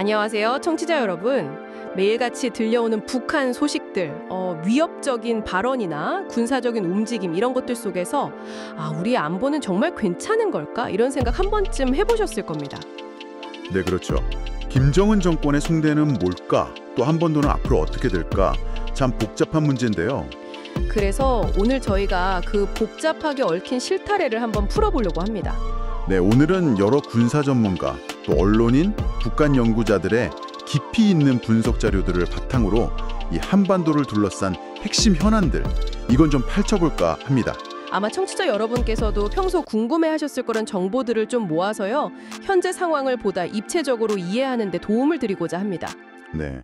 안녕하세요, 청취자 여러분. 매일같이 들려오는 북한 소식들, 위협적인 발언이나 군사적인 움직임 이런 것들 속에서 우리의 안보는 정말 괜찮은 걸까? 이런 생각 한 번쯤 해보셨을 겁니다. 네, 그렇죠. 김정은 정권의 숭배는 뭘까? 또 한반도는 앞으로 어떻게 될까? 참 복잡한 문제인데요. 그래서 오늘 저희가 그 복잡하게 얽힌 실타래를 한번 풀어보려고 합니다. 네, 오늘은 여러 군사 전문가, 또 언론인, 북한 연구자들의 깊이 있는 분석 자료들을 바탕으로 이 한반도를 둘러싼 핵심 현안들, 이건 좀 펼쳐볼까 합니다. 아마 청취자 여러분께서도 평소 궁금해하셨을 거란 정보들을 좀 모아서요, 현재 상황을 보다 입체적으로 이해하는 데 도움을 드리고자 합니다. 네,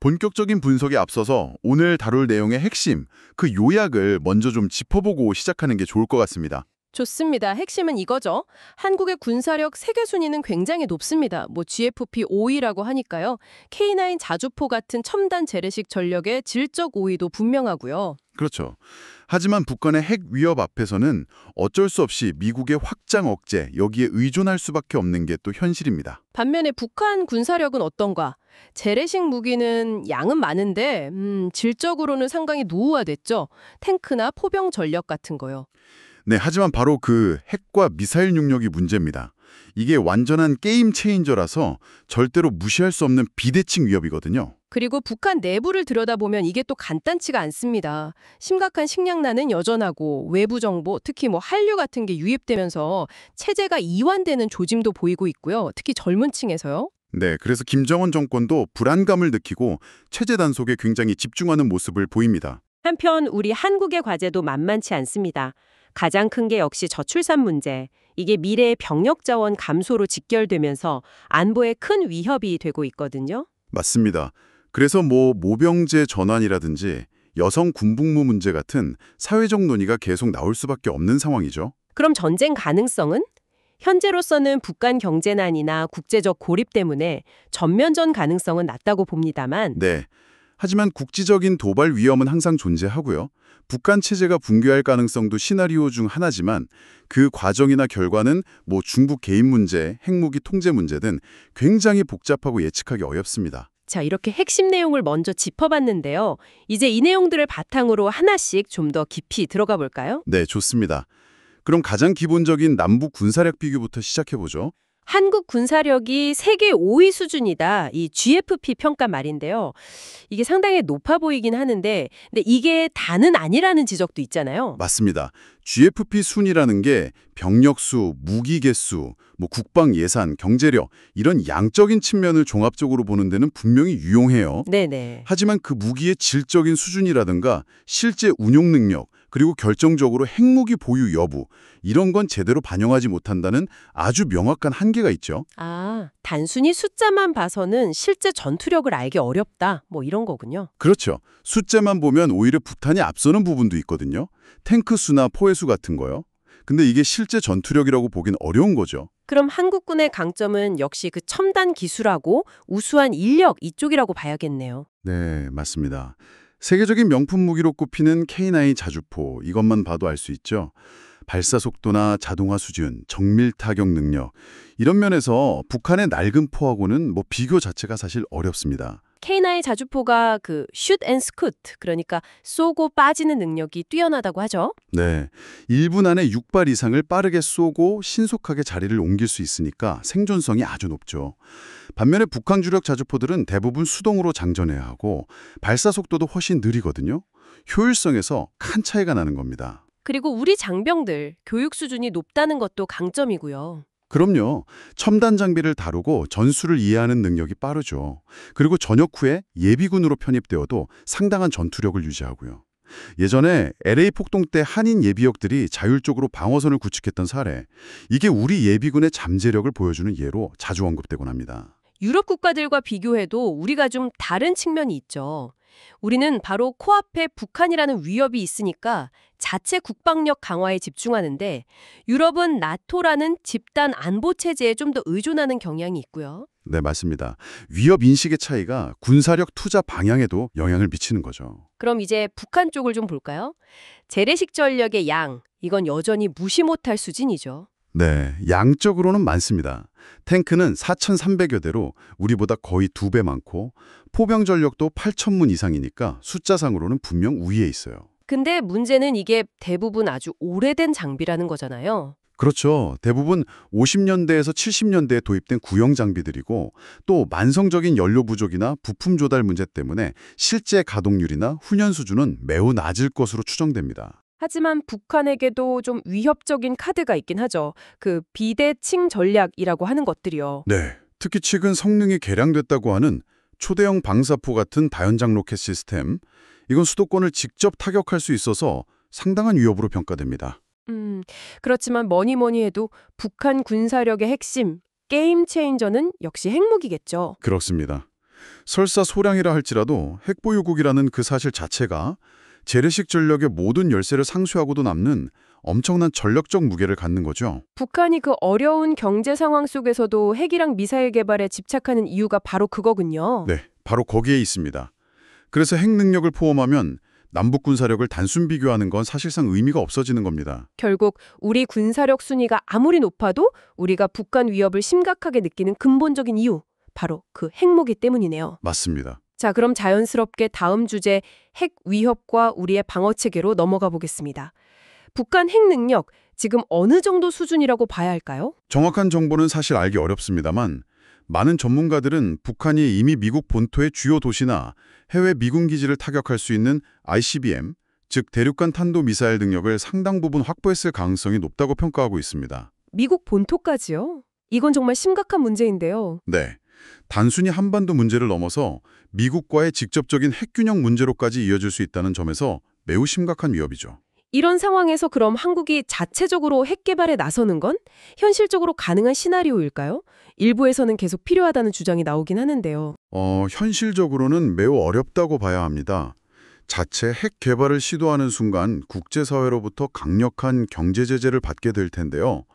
본격적인 분석에 앞서서 오늘 다룰 내용의 핵심, 그 요약을 먼저 좀 짚어보고 시작하는 게 좋을 것 같습니다. 좋습니다. 핵심은 이거죠. 한국의 군사력 세계 순위는 굉장히 높습니다. GFP 5위라고 하니까요. K9 자주포 같은 첨단 재래식 전력의 질적 5위도 분명하고요. 그렇죠. 하지만 북한의 핵 위협 앞에서는 어쩔 수 없이 미국의 확장 억제, 여기에 의존할 수밖에 없는 게 또 현실입니다. 반면에 북한 군사력은 어떤가? 재래식 무기는 양은 많은데 질적으로는 상당히 노후화됐죠. 탱크나 포병 전력 같은 거요. 네, 하지만 바로 그 핵과 미사일 능력이 문제입니다. 이게 완전한 게임 체인저라서 절대로 무시할 수 없는 비대칭 위협이거든요. 그리고 북한 내부를 들여다보면 이게 또 간단치가 않습니다. 심각한 식량난은 여전하고 외부 정보, 특히 한류 같은 게 유입되면서 체제가 이완되는 조짐도 보이고 있고요. 특히 젊은 층에서요. 네, 그래서 김정은 정권도 불안감을 느끼고 체제 단속에 굉장히 집중하는 모습을 보입니다. 한편 우리 한국의 과제도 만만치 않습니다. 가장 큰 게 역시 저출산 문제. 이게 미래의 병력 자원 감소로 직결되면서 안보에 큰 위협이 되고 있거든요. 맞습니다. 그래서 모병제 전환이라든지 여성 군복무 문제 같은 사회적 논의가 계속 나올 수밖에 없는 상황이죠. 그럼 전쟁 가능성은? 현재로서는 북한 경제난이나 국제적 고립 때문에 전면전 가능성은 낮다고 봅니다만 네. 하지만 국지적인 도발 위험은 항상 존재하고요. 북한 체제가 붕괴할 가능성도 시나리오 중 하나지만 그 과정이나 결과는 중국 개인 문제, 핵무기 통제 문제 등 굉장히 복잡하고 예측하기 어렵습니다. 자, 이렇게 핵심 내용을 먼저 짚어봤는데요. 이제 이 내용들을 바탕으로 하나씩 좀 더 깊이 들어가 볼까요? 네, 좋습니다. 그럼 가장 기본적인 남북 군사력 비교부터 시작해보죠. 한국 군사력이 세계 5위 수준이다. 이 GFP 평가 말인데요. 이게 상당히 높아 보이긴 하는데 근데 이게 다는 아니라는 지적도 있잖아요. 맞습니다. GFP 순이라는 게 병력 수, 무기 개수, 국방 예산, 경제력 이런 양적인 측면을 종합적으로 보는 데는 분명히 유용해요. 네네. 하지만 그 무기의 질적인 수준이라든가 실제 운용 능력, 그리고 결정적으로 핵무기 보유 여부 이런 건 제대로 반영하지 못한다는 아주 명확한 한계가 있죠. 단순히 숫자만 봐서는 실제 전투력을 알기 어렵다. 이런 거군요. 그렇죠. 숫자만 보면 오히려 북한이 앞서는 부분도 있거든요. 탱크 수나 포회 수 같은 거요. 근데 이게 실제 전투력이라고 보긴 어려운 거죠. 그럼 한국군의 강점은 역시 그 첨단 기술하고 우수한 인력 이쪽이라고 봐야겠네요. 네, 맞습니다. 세계적인 명품 무기로 꼽히는 K9 자주포, 이것만 봐도 알 수 있죠. 발사 속도나 자동화 수준, 정밀 타격 능력 이런 면에서 북한의 낡은 포하고는 비교 자체가 사실 어렵습니다. K9 자주포가 그 슛 앤 스쿠트, 그러니까 쏘고 빠지는 능력이 뛰어나다고 하죠. 네, 1분 안에 6발 이상을 빠르게 쏘고 신속하게 자리를 옮길 수 있으니까 생존성이 아주 높죠. 반면에 북한 주력 자주포들은 대부분 수동으로 장전해야 하고 발사 속도도 훨씬 느리거든요. 효율성에서 큰 차이가 나는 겁니다. 그리고 우리 장병들 교육 수준이 높다는 것도 강점이고요. 그럼요. 첨단 장비를 다루고 전술을 이해하는 능력이 빠르죠. 그리고 전역 후에 예비군으로 편입되어도 상당한 전투력을 유지하고요. 예전에 LA 폭동 때 한인 예비역들이 자율적으로 방어선을 구축했던 사례, 이게 우리 예비군의 잠재력을 보여주는 예로 자주 언급되곤 합니다. 유럽 국가들과 비교해도 우리가 좀 다른 측면이 있죠. 우리는 바로 코앞에 북한이라는 위협이 있으니까 자체 국방력 강화에 집중하는데 유럽은 나토라는 집단 안보 체제에 좀 더 의존하는 경향이 있고요. 네, 맞습니다. 위협 인식의 차이가 군사력 투자 방향에도 영향을 미치는 거죠. 그럼 이제 북한 쪽을 좀 볼까요? 재래식 전력의 양, 이건 여전히 무시 못할 수준이죠. 네, 양적으로는 많습니다. 탱크는 4,300여 대로 우리보다 거의 2배 많고 포병 전력도 8,000문 이상이니까 숫자상으로는 분명 우위에 있어요. 근데 문제는 이게 대부분 아주 오래된 장비라는 거잖아요. 그렇죠. 대부분 50년대에서 70년대에 도입된 구형 장비들이고 또 만성적인 연료 부족이나 부품 조달 문제 때문에 실제 가동률이나 훈련 수준은 매우 낮을 것으로 추정됩니다. 하지만 북한에게도 좀 위협적인 카드가 있긴 하죠. 그 비대칭 전략이라고 하는 것들이요. 네, 특히 최근 성능이 개량됐다고 하는 초대형 방사포 같은 다연장 로켓 시스템, 이건 수도권을 직접 타격할 수 있어서 상당한 위협으로 평가됩니다. 그렇지만 뭐니 해도 북한 군사력의 핵심, 게임 체인저는 역시 핵무기겠죠. 그렇습니다. 설사 소량이라 할지라도 핵보유국이라는 그 사실 자체가 재래식 전력의 모든 열세를 상쇄하고도 남는 엄청난 전력적 무게를 갖는 거죠. 북한이 그 어려운 경제 상황 속에서도 핵이랑 미사일 개발에 집착하는 이유가 바로 그거군요. 네, 바로 거기에 있습니다. 그래서 핵 능력을 포함하면 남북 군사력을 단순 비교하는 건 사실상 의미가 없어지는 겁니다. 결국 우리 군사력 순위가 아무리 높아도 우리가 북한 위협을 심각하게 느끼는 근본적인 이유, 바로 그 핵무기 때문이네요. 맞습니다. 자, 그럼 자연스럽게 다음 주제 핵 위협과 우리의 방어 체계로 넘어가 보겠습니다. 북한 핵 능력, 지금 어느 정도 수준이라고 봐야 할까요? 정확한 정보는 사실 알기 어렵습니다만 많은 전문가들은 북한이 이미 미국 본토의 주요 도시나 해외 미군 기지를 타격할 수 있는 ICBM, 즉 대륙간 탄도미사일 능력을 상당 부분 확보했을 가능성이 높다고 평가하고 있습니다. 미국 본토까지요? 이건 정말 심각한 문제인데요. 네, 단순히 한반도 문제를 넘어서 미국과의 직접적인 핵균형 문제로까지 이어질 수 있다는 점에서 매우 심각한 위협이죠. 이런 상황에서 그럼 한국이 자체적으로 핵 개발에 나서는 건 현실적으로 가능한 시나리오일까요? 일부에서는 계속 필요하다는 주장이 나오긴 하는데요. 현실적으로는 매우 어렵다고 봐야 합니다. 자체 핵 개발을 시도하는 순간 국제사회로부터 강력한 경제 제재를 받게 될 텐데요.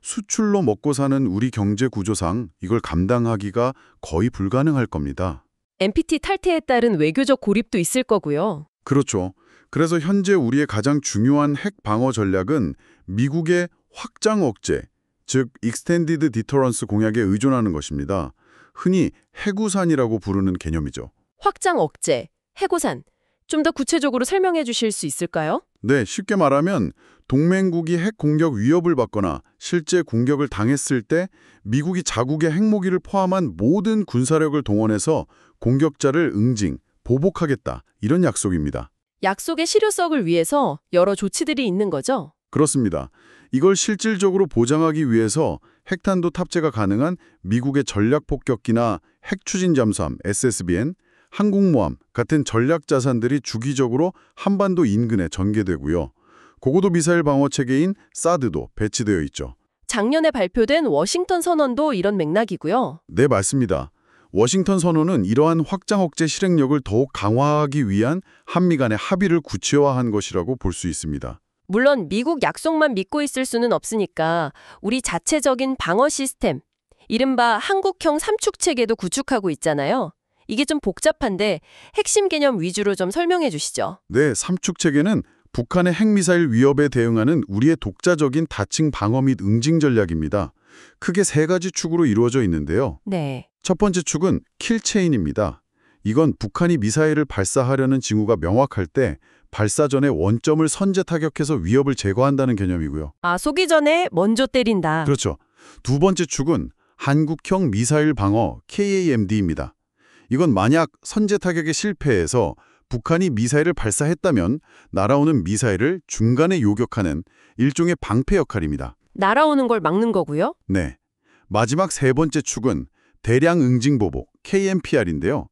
수출로 먹고 사는 우리 경제 구조상 이걸 감당하기가 거의 불가능할 겁니다. NPT 탈퇴에 따른 외교적 고립도 있을 거고요. 그렇죠. 그래서 현재 우리의 가장 중요한 핵 방어 전략은 미국의 확장 억제, 즉 Extended Deterrence 공약에 의존하는 것입니다. 흔히 해구산이라고 부르는 개념이죠. 확장 억제, 해고산. 좀 더 구체적으로 설명해 주실 수 있을까요? 네, 쉽게 말하면 동맹국이 핵 공격 위협을 받거나 실제 공격을 당했을 때 미국이 자국의 핵무기를 포함한 모든 군사력을 동원해서 공격자를 응징, 보복하겠다. 이런 약속입니다. 약속의 실효성을 위해서 여러 조치들이 있는 거죠? 그렇습니다. 이걸 실질적으로 보장하기 위해서 핵탄도 탑재가 가능한 미국의 전략폭격기나 핵추진잠수함 SSBN, 항공모함 같은 전략 자산들이 주기적으로 한반도 인근에 전개되고요. 고고도 미사일 방어 체계인 사드도 배치되어 있죠. 작년에 발표된 워싱턴 선언도 이런 맥락이고요. 네, 맞습니다. 워싱턴 선언은 이러한 확장 억제 실행력을 더욱 강화하기 위한 한미 간의 합의를 구체화한 것이라고 볼 수 있습니다. 물론 미국 약속만 믿고 있을 수는 없으니까 우리 자체적인 방어 시스템, 이른바 한국형 삼축 체계도 구축하고 있잖아요. 이게 좀 복잡한데 핵심 개념 위주로 좀 설명해 주시죠. 네, 삼축 체계는 북한의 핵미사일 위협에 대응하는 우리의 독자적인 다층 방어 및 응징 전략입니다. 크게 3가지 축으로 이루어져 있는데요. 네. 첫 번째 축은 킬체인입니다. 이건 북한이 미사일을 발사하려는 징후가 명확할 때 발사 전에 원점을 선제 타격해서 위협을 제거한다는 개념이고요. 아, 쏘기 전에 먼저 때린다. 그렇죠. 두 번째 축은 한국형 미사일 방어 KAMD입니다. 이건 만약 선제 타격에 실패해서 북한이 미사일을 발사했다면 날아오는 미사일을 중간에 요격하는 일종의 방패 역할입니다. 날아오는 걸 막는 거고요. 네. 마지막 3번째 축은 대량 응징 보복 KMPR인데요.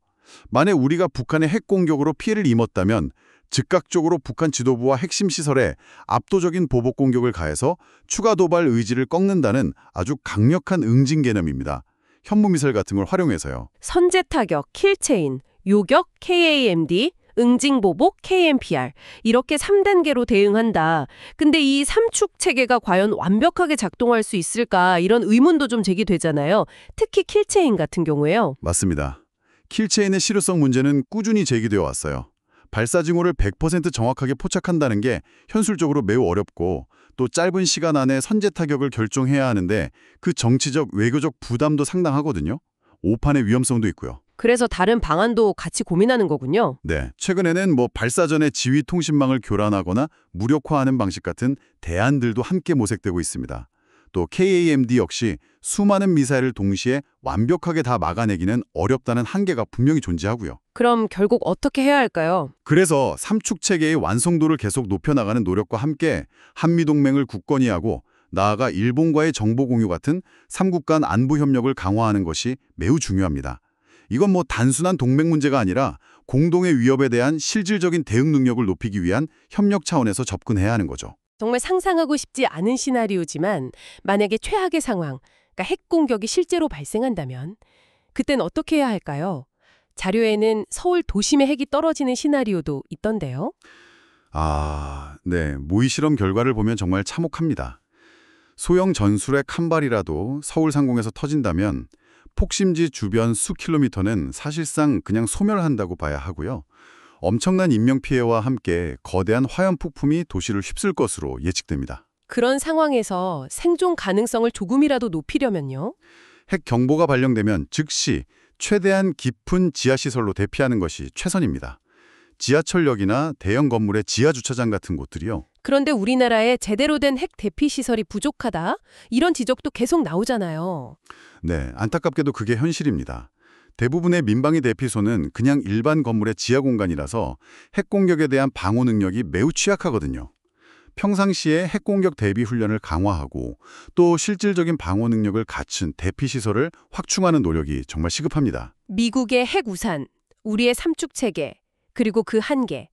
만약 우리가 북한의 핵 공격으로 피해를 입었다면 즉각적으로 북한 지도부와 핵심 시설에 압도적인 보복 공격을 가해서 추가 도발 의지를 꺾는다는 아주 강력한 응징 개념입니다. 현무미사일 같은 걸 활용해서요. 선제 타격, 킬체인, 요격, KAMD, 응징보복, KMPR. 이렇게 3단계로 대응한다. 근데 이 삼축 체계가 과연 완벽하게 작동할 수 있을까? 이런 의문도 좀 제기되잖아요. 특히 킬체인 같은 경우에요. 맞습니다. 킬체인의 실효성 문제는 꾸준히 제기되어 왔어요. 발사 징후를 100% 정확하게 포착한다는 게 현실적으로 매우 어렵고 또 짧은 시간 안에 선제 타격을 결정해야 하는데 그 정치적, 외교적 부담도 상당하거든요. 오판의 위험성도 있고요. 그래서 다른 방안도 같이 고민하는 거군요. 네, 최근에는 발사 전에 지휘 통신망을 교란하거나 무력화하는 방식 같은 대안들도 함께 모색되고 있습니다. 또 KAMD 역시 수많은 미사일을 동시에 완벽하게 다 막아내기는 어렵다는 한계가 분명히 존재하고요. 그럼 결국 어떻게 해야 할까요? 그래서 삼축 체계의 완성도를 계속 높여나가는 노력과 함께 한미동맹을 굳건히 하고 나아가 일본과의 정보 공유 같은 삼국 간 안보 협력을 강화하는 것이 매우 중요합니다. 이건 단순한 동맹 문제가 아니라 공동의 위협에 대한 실질적인 대응 능력을 높이기 위한 협력 차원에서 접근해야 하는 거죠. 정말 상상하고 싶지 않은 시나리오지만 만약에 최악의 상황, 그러니까 핵 공격이 실제로 발생한다면 그땐 어떻게 해야 할까요? 자료에는 서울 도심에 핵이 떨어지는 시나리오도 있던데요. 네. 모의 실험 결과를 보면 정말 참혹합니다. 소형 전술핵 한 발이라도 서울 상공에서 터진다면 폭심지 주변 수 킬로미터는 사실상 그냥 소멸한다고 봐야 하고요. 엄청난 인명피해와 함께 거대한 화염폭풍이 도시를 휩쓸 것으로 예측됩니다. 그런 상황에서 생존 가능성을 조금이라도 높이려면요. 핵 경보가 발령되면 즉시 최대한 깊은 지하시설로 대피하는 것이 최선입니다. 지하철역이나 대형 건물의 지하주차장 같은 곳들이요. 그런데 우리나라에 제대로 된 핵 대피 시설이 부족하다? 이런 지적도 계속 나오잖아요. 네, 안타깝게도 그게 현실입니다. 대부분의 민방위 대피소는 그냥 일반 건물의 지하 공간이라서 핵 공격에 대한 방어 능력이 매우 취약하거든요. 평상시에 핵 공격 대비 훈련을 강화하고 또 실질적인 방어 능력을 갖춘 대피 시설을 확충하는 노력이 정말 시급합니다. 미국의 핵 우산, 우리의 삼축 체계, 그리고 그 한계.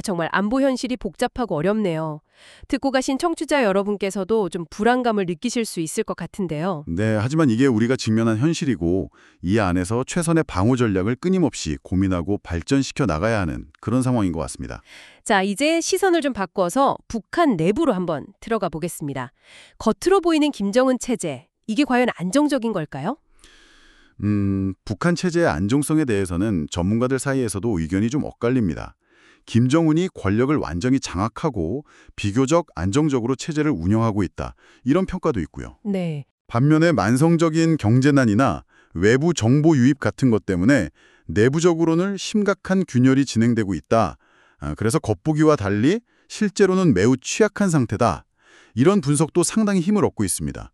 정말 안보 현실이 복잡하고 어렵네요. 듣고 가신 청취자 여러분께서도 좀 불안감을 느끼실 수 있을 것 같은데요. 네, 하지만 이게 우리가 직면한 현실이고 이 안에서 최선의 방어 전략을 끊임없이 고민하고 발전시켜 나가야 하는 그런 상황인 것 같습니다. 자, 이제 시선을 좀 바꿔서 북한 내부로 한번 들어가 보겠습니다. 겉으로 보이는 김정은 체제, 이게 과연 안정적인 걸까요? 북한 체제의 안정성에 대해서는 전문가들 사이에서도 의견이 좀 엇갈립니다. 김정은이 권력을 완전히 장악하고 비교적 안정적으로 체제를 운영하고 있다. 이런 평가도 있고요. 네. 반면에 만성적인 경제난이나 외부 정보 유입 같은 것 때문에 내부적으로는 심각한 균열이 진행되고 있다. 그래서 겉보기와 달리 실제로는 매우 취약한 상태다. 이런 분석도 상당히 힘을 얻고 있습니다.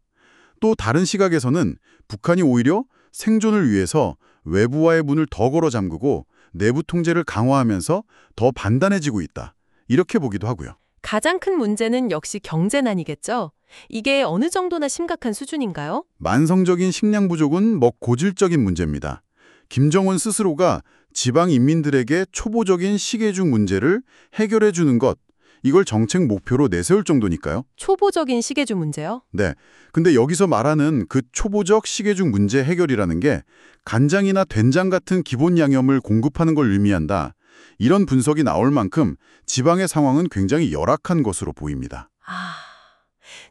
또 다른 시각에서는 북한이 오히려 생존을 위해서 외부와의 문을 더 걸어 잠그고 내부 통제를 강화하면서 더 단단해지고 있다. 이렇게 보기도 하고요. 가장 큰 문제는 역시 경제난이겠죠? 이게 어느 정도나 심각한 수준인가요? 만성적인 식량 부족은 고질적인 문제입니다. 김정은 스스로가 지방 인민들에게 초보적인 식애중 문제를 해결해 주는 것, 이걸 정책 목표로 내세울 정도니까요. 초보적인 식애주 문제요? 네. 근데 여기서 말하는 그 초보적 식애중 문제 해결이라는 게 간장이나 된장 같은 기본 양념을 공급하는 걸 의미한다. 이런 분석이 나올 만큼 지방의 상황은 굉장히 열악한 것으로 보입니다.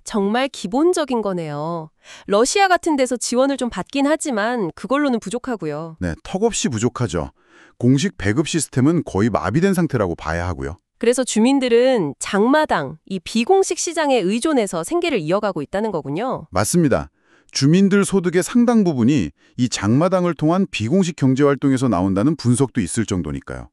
정말 기본적인 거네요. 러시아 같은 데서 지원을 좀 받긴 하지만 그걸로는 부족하고요. 네, 턱없이 부족하죠. 공식 배급 시스템은 거의 마비된 상태라고 봐야 하고요. 그래서 주민들은 장마당, 이 비공식 시장에 의존해서 생계를 이어가고 있다는 거군요. 맞습니다. 주민들 소득의 상당 부분이 이 장마당을 통한 비공식 경제활동에서 나온다는 분석도 있을 정도니까요.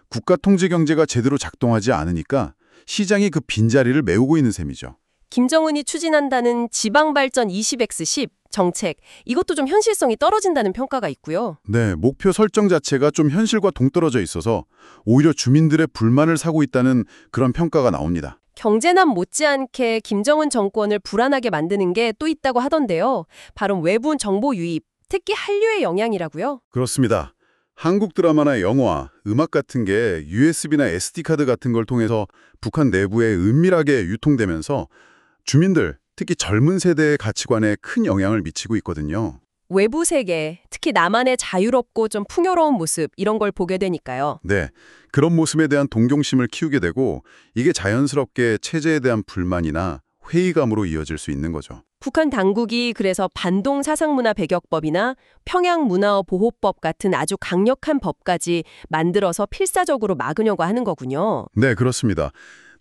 국가 통제 경제가 제대로 작동하지 않으니까 시장이 그 빈자리를 메우고 있는 셈이죠. 김정은이 추진한다는 지방발전 20X10 정책, 이것도 좀 현실성이 떨어진다는 평가가 있고요. 네, 목표 설정 자체가 좀 현실과 동떨어져 있어서 오히려 주민들의 불만을 사고 있다는 그런 평가가 나옵니다. 경제난 못지않게 김정은 정권을 불안하게 만드는 게 또 있다고 하던데요. 바로 외부 정보 유입, 특히 한류의 영향이라고요. 그렇습니다. 한국 드라마나 영화, 음악 같은 게 USB나 SD카드 같은 걸 통해서 북한 내부에 은밀하게 유통되면서 주민들, 특히 젊은 세대의 가치관에 큰 영향을 미치고 있거든요. 외부 세계, 특히 남한의 자유롭고 좀 풍요로운 모습, 이런 걸 보게 되니까요. 네, 그런 모습에 대한 동경심을 키우게 되고 이게 자연스럽게 체제에 대한 불만이나 회의감으로 이어질 수 있는 거죠. 북한 당국이 그래서 반동 사상문화 배격법이나 평양문화보호법 같은 아주 강력한 법까지 만들어서 필사적으로 막으려고 하는 거군요. 네, 그렇습니다.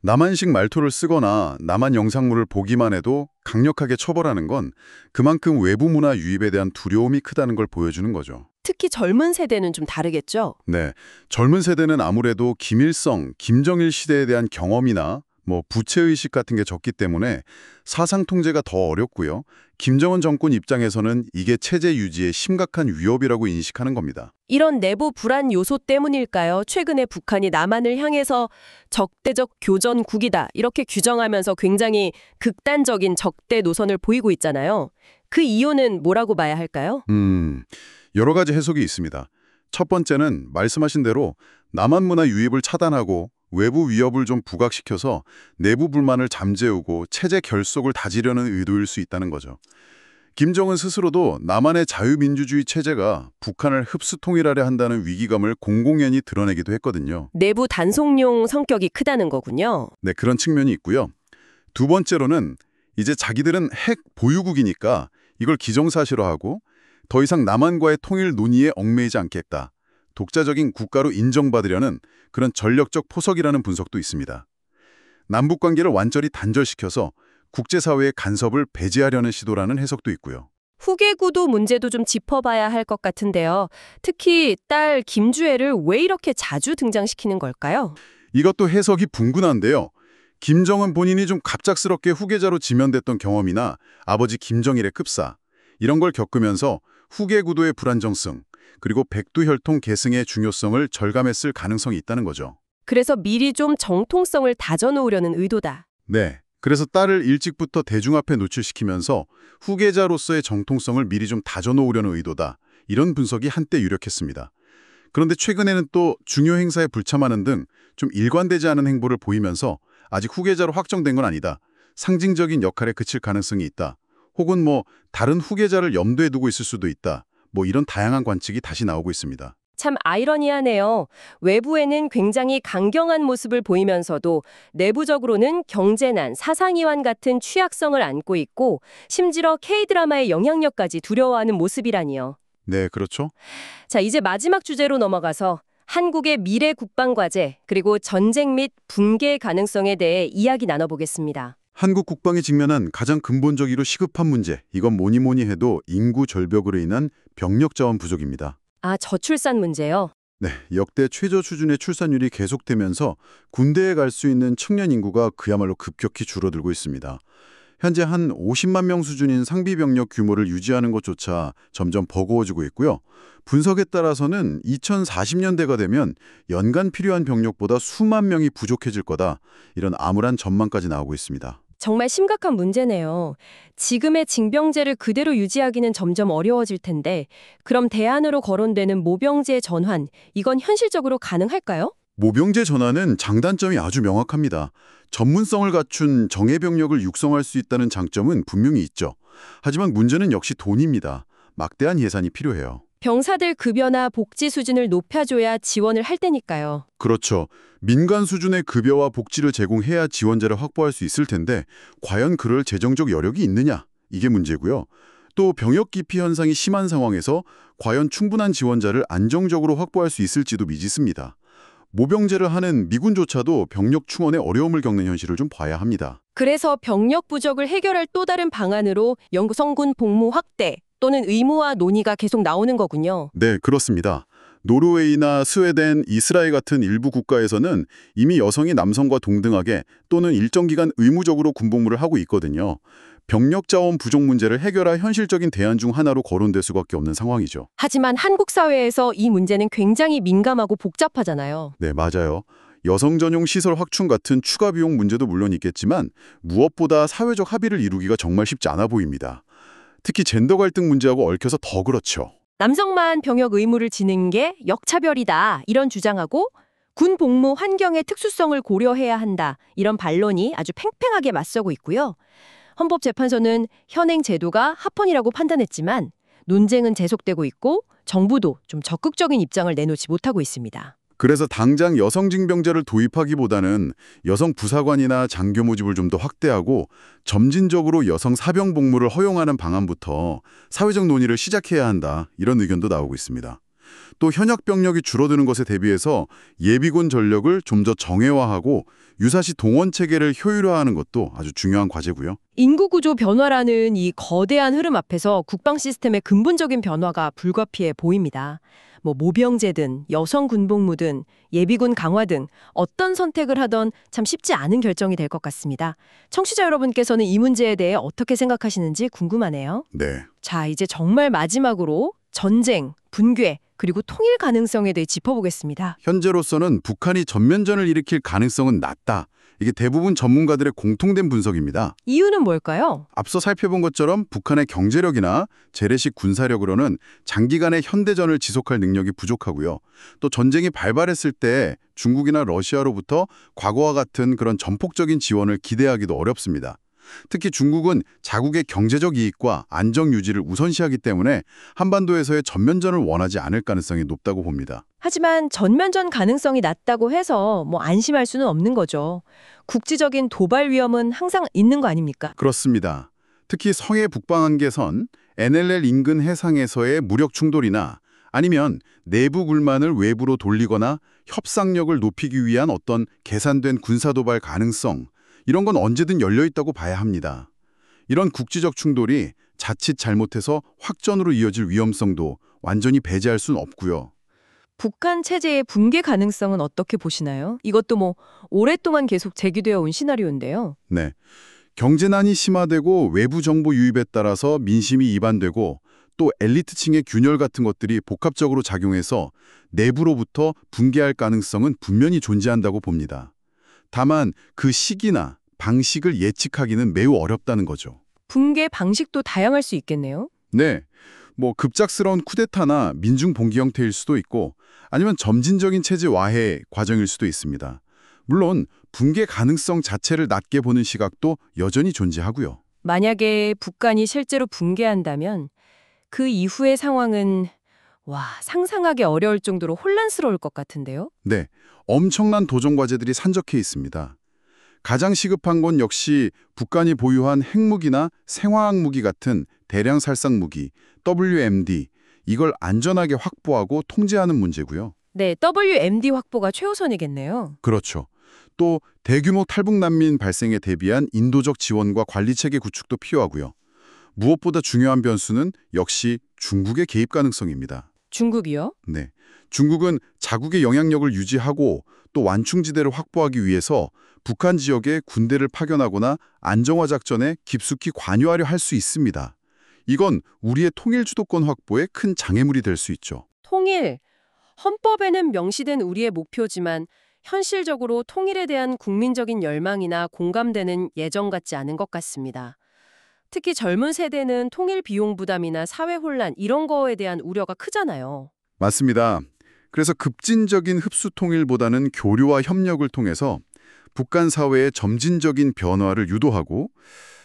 남한식 말투를 쓰거나 남한 영상물을 보기만 해도 강력하게 처벌하는 건 그만큼 외부 문화 유입에 대한 두려움이 크다는 걸 보여주는 거죠. 특히 젊은 세대는 좀 다르겠죠? 네, 젊은 세대는 아무래도 김일성, 김정일 시대에 대한 경험이나 부채의식 같은 게 적기 때문에 사상 통제가 더 어렵고요. 김정은 정권 입장에서는 이게 체제 유지에 심각한 위협이라고 인식하는 겁니다. 이런 내부 불안 요소 때문일까요? 최근에 북한이 남한을 향해서 적대적 교전국이다 이렇게 규정하면서 굉장히 극단적인 적대 노선을 보이고 있잖아요. 그 이유는 뭐라고 봐야 할까요? 여러 가지 해석이 있습니다. 첫 번째는 말씀하신 대로 남한 문화 유입을 차단하고 외부 위협을 좀 부각시켜서 내부 불만을 잠재우고 체제 결속을 다지려는 의도일 수 있다는 거죠. 김정은 스스로도 남한의 자유민주주의 체제가 북한을 흡수 통일하려 한다는 위기감을 공공연히 드러내기도 했거든요. 내부 단속용 성격이 크다는 거군요. 네, 그런 측면이 있고요. 두 번째로는 이제 자기들은 핵 보유국이니까 이걸 기정사실화하고 더 이상 남한과의 통일 논의에 얽매이지 않겠다. 독자적인 국가로 인정받으려는 그런 전력적 포석이라는 분석도 있습니다. 남북 관계를 완전히 단절시켜서 국제사회의 간섭을 배제하려는 시도라는 해석도 있고요. 후계 구도 문제도 좀 짚어봐야 할 것 같은데요. 특히 딸 김주애를 왜 이렇게 자주 등장시키는 걸까요? 이것도 해석이 분분한데요. 김정은 본인이 좀 갑작스럽게 후계자로 지명됐던 경험이나 아버지 김정일의 급사, 이런 걸 겪으면서 후계 구도의 불안정성, 그리고 백두혈통 계승의 중요성을 절감했을 가능성이 있다는 거죠. 그래서 미리 좀 정통성을 다져놓으려는 의도다. 네. 그래서 딸을 일찍부터 대중 앞에 노출시키면서 후계자로서의 정통성을 미리 좀 다져놓으려는 의도다. 이런 분석이 한때 유력했습니다. 그런데 최근에는 또 중요 행사에 불참하는 등 좀 일관되지 않은 행보를 보이면서 아직 후계자로 확정된 건 아니다. 상징적인 역할에 그칠 가능성이 있다. 혹은 다른 후계자를 염두에 두고 있을 수도 있다. 이런 다양한 관측이 다시 나오고 있습니다. 참 아이러니하네요. 외부에는 굉장히 강경한 모습을 보이면서도 내부적으로는 경제난, 사상이완 같은 취약성을 안고 있고 심지어 K드라마의 영향력까지 두려워하는 모습이라니요. 네, 그렇죠. 자, 이제 마지막 주제로 넘어가서 한국의 미래 국방과제 그리고 전쟁 및 붕괴 가능성에 대해 이야기 나눠보겠습니다. 한국 국방이 직면한 가장 근본적이고 시급한 문제, 이건 뭐니 해도 인구 절벽으로 인한 병력 자원 부족입니다. 아, 저출산 문제요? 네, 역대 최저 수준의 출산율이 계속되면서 군대에 갈 수 있는 청년 인구가 그야말로 급격히 줄어들고 있습니다. 현재 한 50만 명 수준인 상비 병력 규모를 유지하는 것조차 점점 버거워지고 있고요. 분석에 따라서는 2040년대가 되면 연간 필요한 병력보다 수만 명이 부족해질 거다. 이런 암울한 전망까지 나오고 있습니다. 정말 심각한 문제네요. 지금의 징병제를 그대로 유지하기는 점점 어려워질 텐데 그럼 대안으로 거론되는 모병제 전환, 이건 현실적으로 가능할까요? 모병제 전환은 장단점이 아주 명확합니다. 전문성을 갖춘 정예병력을 육성할 수 있다는 장점은 분명히 있죠. 하지만 문제는 역시 돈입니다. 막대한 예산이 필요해요. 병사들 급여나 복지 수준을 높여줘야 지원을 할 테니까요. 그렇죠. 민간 수준의 급여와 복지를 제공해야 지원자를 확보할 수 있을 텐데 과연 그럴 재정적 여력이 있느냐? 이게 문제고요. 또 병역 기피 현상이 심한 상황에서 과연 충분한 지원자를 안정적으로 확보할 수 있을지도 미지수입니다. 모병제를 하는 미군조차도 병력 충원에 어려움을 겪는 현실을 좀 봐야 합니다. 그래서 병력 부족을 해결할 또 다른 방안으로 영성군 복무 확대 또는 의무화 논의가 계속 나오는 거군요. 네, 그렇습니다. 노르웨이나 스웨덴, 이스라엘 같은 일부 국가에서는 이미 여성이 남성과 동등하게 또는 일정 기간 의무적으로 군복무를 하고 있거든요. 병력 자원 부족 문제를 해결할 현실적인 대안 중 하나로 거론될 수밖에 없는 상황이죠. 하지만 한국 사회에서 이 문제는 굉장히 민감하고 복잡하잖아요. 네, 맞아요. 여성 전용 시설 확충 같은 추가 비용 문제도 물론 있겠지만 무엇보다 사회적 합의를 이루기가 정말 쉽지 않아 보입니다. 특히 젠더 갈등 문제하고 얽혀서 더 그렇죠. 남성만 병역 의무를 지는 게 역차별이다 이런 주장하고 군 복무 환경의 특수성을 고려해야 한다 이런 반론이 아주 팽팽하게 맞서고 있고요. 헌법재판소는 현행 제도가 합헌이라고 판단했지만 논쟁은 계속되고 있고 정부도 좀 적극적인 입장을 내놓지 못하고 있습니다. 그래서 당장 여성 징병제를 도입하기보다는 여성 부사관이나 장교 모집을 좀 더 확대하고 점진적으로 여성 사병 복무를 허용하는 방안부터 사회적 논의를 시작해야 한다. 이런 의견도 나오고 있습니다. 또 현역 병력이 줄어드는 것에 대비해서 예비군 전력을 좀 더 정예화하고 유사시 동원 체계를 효율화하는 것도 아주 중요한 과제고요. 인구 구조 변화라는 이 거대한 흐름 앞에서 국방 시스템의 근본적인 변화가 불가피해 보입니다. 뭐 모병제든 여성 군복무든 예비군 강화 등 어떤 선택을 하던 참 쉽지 않은 결정이 될 것 같습니다. 청취자 여러분께서는 이 문제에 대해 어떻게 생각하시는지 궁금하네요. 네. 자, 이제 정말 마지막으로 전쟁, 분괴, 그리고 통일 가능성에 대해 짚어보겠습니다. 현재로서는 북한이 전면전을 일으킬 가능성은 낮다. 이게 대부분 전문가들의 공통된 분석입니다. 이유는 뭘까요? 앞서 살펴본 것처럼 북한의 경제력이나 재래식 군사력으로는 장기간의 현대전을 지속할 능력이 부족하고요. 또 전쟁이 발발했을 때 중국이나 러시아로부터 과거와 같은 그런 전폭적인 지원을 기대하기도 어렵습니다. 특히 중국은 자국의 경제적 이익과 안정 유지를 우선시하기 때문에 한반도에서의 전면전을 원하지 않을 가능성이 높다고 봅니다. 하지만 전면전 가능성이 낮다고 해서 뭐 안심할 수는 없는 거죠. 국지적인 도발 위험은 항상 있는 거 아닙니까? 그렇습니다. 특히 성해 북방한계선, NLL 인근 해상에서의 무력 충돌이나 아니면 내부 불만을 외부로 돌리거나 협상력을 높이기 위한 어떤 계산된 군사도발 가능성, 이런 건 언제든 열려있다고 봐야 합니다. 이런 국지적 충돌이 자칫 잘못해서 확전으로 이어질 위험성도 완전히 배제할 수는 없고요. 북한 체제의 붕괴 가능성은 어떻게 보시나요? 이것도 뭐 오랫동안 계속 제기되어 온 시나리오인데요. 네. 경제난이 심화되고 외부 정보 유입에 따라서 민심이 이반되고 또 엘리트층의 균열 같은 것들이 복합적으로 작용해서 내부로부터 붕괴할 가능성은 분명히 존재한다고 봅니다. 다만 그 시기나 방식을 예측하기는 매우 어렵다는 거죠. 붕괴 방식도 다양할 수 있겠네요. 네, 뭐 급작스러운 쿠데타나 민중 봉기 형태일 수도 있고 아니면 점진적인 체제 와해 과정일 수도 있습니다. 물론 붕괴 가능성 자체를 낮게 보는 시각도 여전히 존재하고요. 만약에 북한이 실제로 붕괴한다면 그 이후의 상황은 상상하기 어려울 정도로 혼란스러울 것 같은데요. 네, 엄청난 도전 과제들이 산적해 있습니다. 가장 시급한 건 역시 북한이 보유한 핵무기나 생화학 무기 같은 대량 살상 무기, WMD, 이걸 안전하게 확보하고 통제하는 문제고요. 네, WMD 확보가 최우선이겠네요. 그렇죠. 또 대규모 탈북 난민 발생에 대비한 인도적 지원과 관리체계 구축도 필요하고요. 무엇보다 중요한 변수는 역시 중국의 개입 가능성입니다. 중국이요? 네, 중국은 자국의 영향력을 유지하고 또 완충지대를 확보하기 위해서 북한 지역에 군대를 파견하거나 안정화 작전에 깊숙이 관여하려 할 수 있습니다. 이건 우리의 통일 주도권 확보에 큰 장애물이 될 수 있죠. 통일. 헌법에는 명시된 우리의 목표지만 현실적으로 통일에 대한 국민적인 열망이나 공감대는 예전 같지 않은 것 같습니다. 특히 젊은 세대는 통일 비용 부담이나 사회 혼란 이런 거에 대한 우려가 크잖아요. 맞습니다. 그래서 급진적인 흡수 통일보다는 교류와 협력을 통해서 북한 사회의 점진적인 변화를 유도하고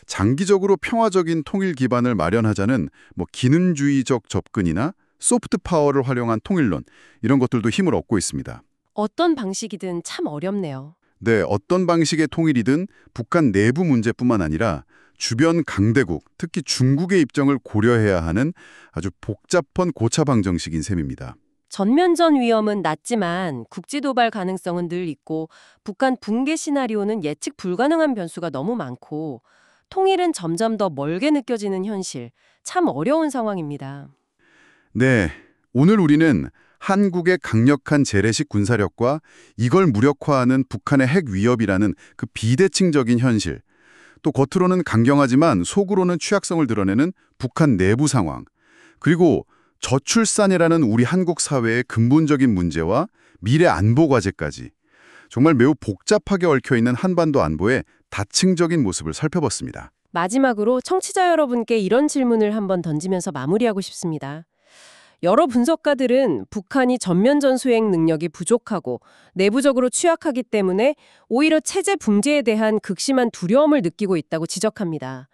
장기적으로 평화적인 통일 기반을 마련하자는 기능주의적 접근이나 소프트 파워를 활용한 통일론, 이런 것들도 힘을 얻고 있습니다. 어떤 방식이든 참 어렵네요. 네, 어떤 방식의 통일이든 북한 내부 문제뿐만 아니라 주변 강대국, 특히 중국의 입장을 고려해야 하는 아주 복잡한 고차 방정식인 셈입니다. 전면전 위험은 낮지만 국지 도발 가능성은 늘 있고 북한 붕괴 시나리오는 예측 불가능한 변수가 너무 많고 통일은 점점 더 멀게 느껴지는 현실, 참 어려운 상황입니다. 네, 오늘 우리는 한국의 강력한 재래식 군사력과 이걸 무력화하는 북한의 핵 위협이라는 그 비대칭적인 현실, 또 겉으로는 강경하지만 속으로는 취약성을 드러내는 북한 내부 상황, 그리고 저출산이라는 우리 한국 사회의 근본적인 문제와 미래 안보 과제까지 정말 매우 복잡하게 얽혀있는 한반도 안보의 다층적인 모습을 살펴봤습니다. 마지막으로 청취자 여러분께 이런 질문을 한번 던지면서 마무리하고 싶습니다. 여러 분석가들은 북한이 전면전 수행 능력이 부족하고 내부적으로 취약하기 때문에 오히려 체제 붕괴에 대한 극심한 두려움을 느끼고 있다고 지적합니다.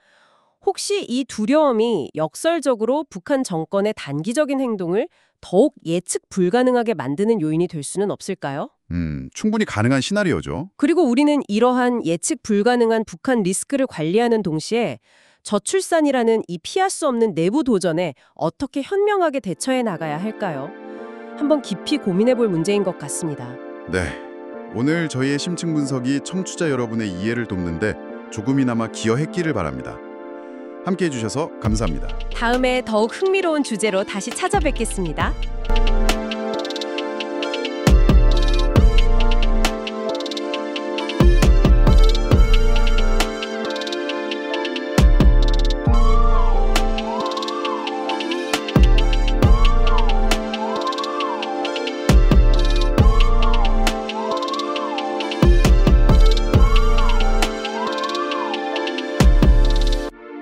혹시 이 두려움이 역설적으로 북한 정권의 단기적인 행동을 더욱 예측 불가능하게 만드는 요인이 될 수는 없을까요? 충분히 가능한 시나리오죠. 그리고 우리는 이러한 예측 불가능한 북한 리스크를 관리하는 동시에 저출산이라는 이 피할 수 없는 내부 도전에 어떻게 현명하게 대처해 나가야 할까요? 한번 깊이 고민해 볼 문제인 것 같습니다. 네, 오늘 저희의 심층 분석이 청취자 여러분의 이해를 돕는데 조금이나마 기여했기를 바랍니다. 함께해 주셔서 감사합니다. 다음에 더욱 흥미로운 주제로 다시 찾아뵙겠습니다.